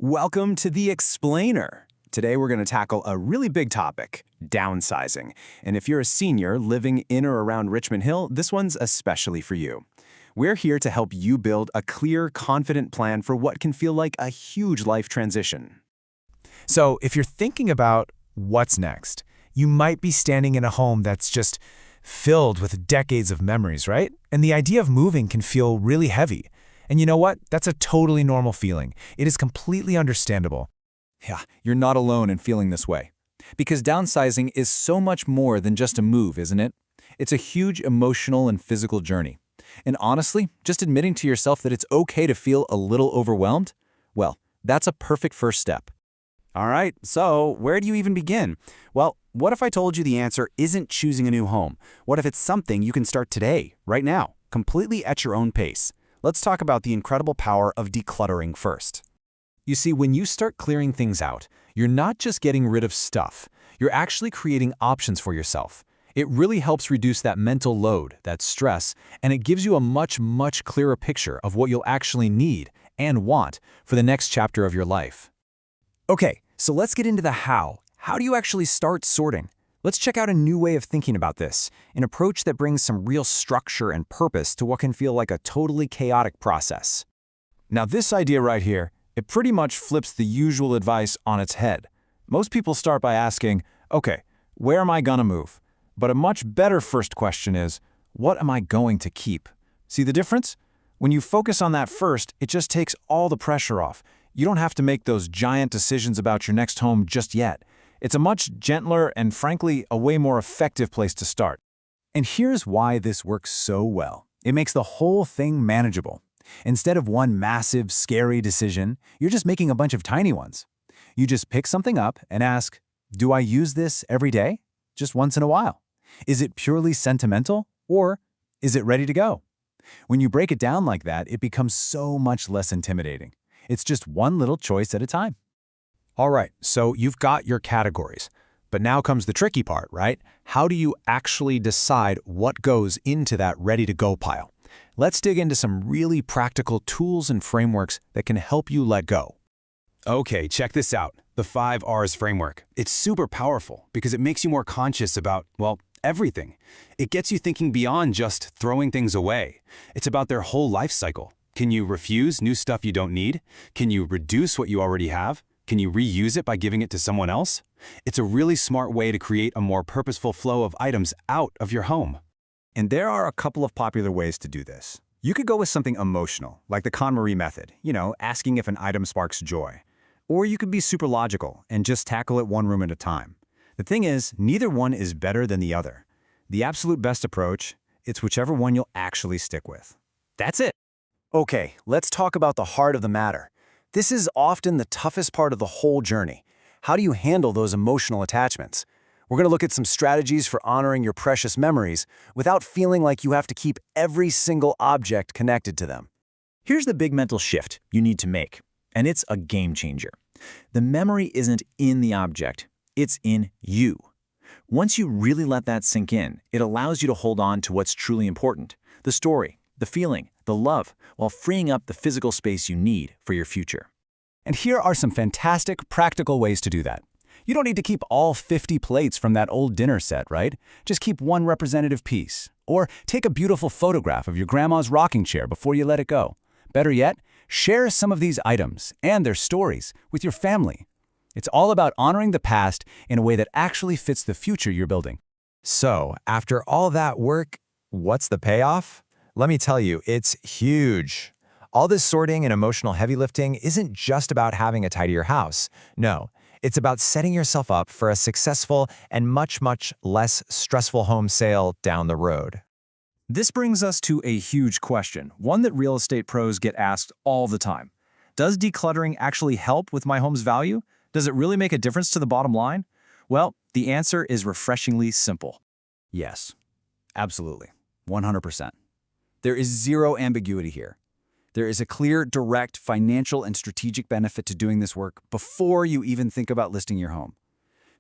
Welcome to The Explainer. Today we're going to tackle a really big topic, downsizing. And if you're a senior living in or around Richmond Hill, this one's especially for you. We're here to help you build a clear, confident plan for what can feel like a huge life transition. So if you're thinking about what's next, you might be standing in a home that's just filled with decades of memories, right? And the idea of moving can feel really heavy. And you know what? That's a totally normal feeling. It is completely understandable. Yeah, you're not alone in feeling this way. Because downsizing is so much more than just a move, isn't it? It's a huge emotional and physical journey. And honestly, just admitting to yourself that it's okay to feel a little overwhelmed, well, that's a perfect first step. All right, so where do you even begin? Well, what if I told you the answer isn't choosing a new home? What if it's something you can start today, right now, completely at your own pace? Let's talk about the incredible power of decluttering first. You see, when you start clearing things out, you're not just getting rid of stuff. You're actually creating options for yourself. It really helps reduce that mental load, that stress, and it gives you a much clearer picture of what you'll actually need and want for the next chapter of your life. Okay, so let's get into the how. How do you actually start sorting? Let's check out a new way of thinking about this, an approach that brings some real structure and purpose to what can feel like a totally chaotic process. Now this idea right here, it pretty much flips the usual advice on its head. Most people start by asking, okay, where am I gonna move? But a much better first question is, what am I going to keep? See the difference? When you focus on that first, it just takes all the pressure off. You don't have to make those giant decisions about your next home just yet. It's a much gentler and, frankly, a way more effective place to start. And here's why this works so well. It makes the whole thing manageable. Instead of one massive, scary decision, you're just making a bunch of tiny ones. You just pick something up and ask, do I use this every day? Just once in a while. Is it purely sentimental, or is it ready to go? When you break it down like that, it becomes so much less intimidating. It's just one little choice at a time. All right, so you've got your categories. But now comes the tricky part, right? How do you actually decide what goes into that ready-to-go pile? Let's dig into some really practical tools and frameworks that can help you let go. Okay, check this out, the 5 R's framework. It's super powerful because it makes you more conscious about, well, everything. It gets you thinking beyond just throwing things away. It's about their whole life cycle. Can you refuse new stuff you don't need? Can you reduce what you already have? Can you reuse it by giving it to someone else? It's a really smart way to create a more purposeful flow of items out of your home. And there are a couple of popular ways to do this. You could go with something emotional, like the KonMari method, asking if an item sparks joy. Or you could be super logical and just tackle it one room at a time. The thing is, neither one is better than the other. The absolute best approach, it's whichever one you'll actually stick with. That's it. Okay, let's talk about the heart of the matter. This is often the toughest part of the whole journey. How do you handle those emotional attachments? We're going to look at some strategies for honoring your precious memories without feeling like you have to keep every single object connected to them. Here's the big mental shift you need to make, and it's a game changer. The memory isn't in the object, it's in you. Once you really let that sink in, it allows you to hold on to what's truly important, the story, the feeling, the love, while freeing up the physical space you need for your future. And here are some fantastic, practical ways to do that. You don't need to keep all 50 plates from that old dinner set, right? Just keep one representative piece. Or take a beautiful photograph of your grandma's rocking chair before you let it go. Better yet, share some of these items and their stories with your family. It's all about honoring the past in a way that actually fits the future you're building. So, after all that work, what's the payoff? Let me tell you, it's huge. All this sorting and emotional heavy lifting isn't just about having a tidier house. No, it's about setting yourself up for a successful and much less stressful home sale down the road. This brings us to a huge question, one that real estate pros get asked all the time. Does decluttering actually help with my home's value? Does it really make a difference to the bottom line? Well, the answer is refreshingly simple. Yes, absolutely, 100%. There is zero ambiguity here. There is a clear, direct financial and strategic benefit to doing this work before you even think about listing your home.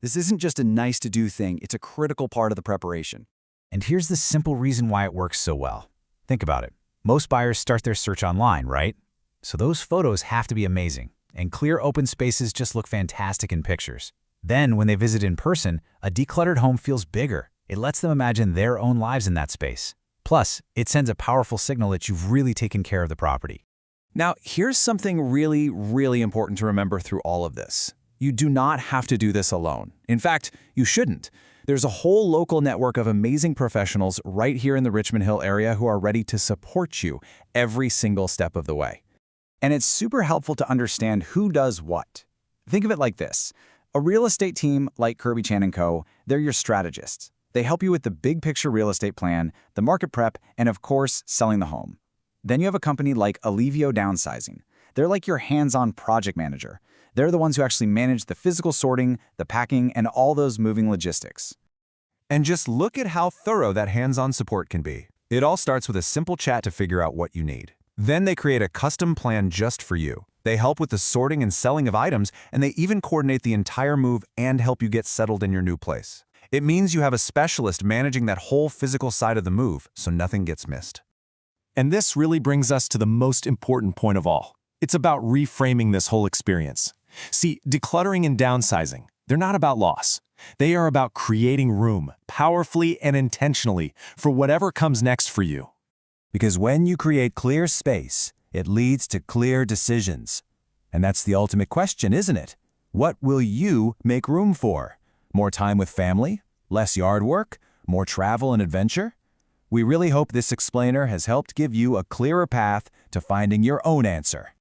This isn't just a nice-to-do thing, it's a critical part of the preparation. And here's the simple reason why it works so well. Think about it. Most buyers start their search online, right? So those photos have to be amazing. and clear open spaces just look fantastic in pictures. Then, when they visit in person, a decluttered home feels bigger. It lets them imagine their own lives in that space. Plus, it sends a powerful signal that you've really taken care of the property. Now, here's something really, really important to remember through all of this. You do not have to do this alone. In fact, you shouldn't. There's a whole local network of amazing professionals right here in the Richmond Hill area who are ready to support you every single step of the way. And it's super helpful to understand who does what. Think of it like this. A real estate team like Kirby Chan & Co., they're your strategists. They help you with the big picture real estate plan, the market prep, and of course, selling the home. Then you have a company like Alivio Downsizing. They're like your hands-on project manager. They're the ones who actually manage the physical sorting, the packing, and all those moving logistics. And just look at how thorough that hands-on support can be. It all starts with a simple chat to figure out what you need. Then they create a custom plan just for you. They help with the sorting and selling of items, and they even coordinate the entire move and help you get settled in your new place. It means you have a specialist managing that whole physical side of the move, so nothing gets missed. And this really brings us to the most important point of all. It's about reframing this whole experience. See, decluttering and downsizing, they're not about loss. They are about creating room, powerfully and intentionally, for whatever comes next for you. Because when you create clear space, it leads to clear decisions. And that's the ultimate question, isn't it? What will you make room for? More time with family? Less yard work? More travel and adventure? We really hope this explainer has helped give you a clearer path to finding your own answer.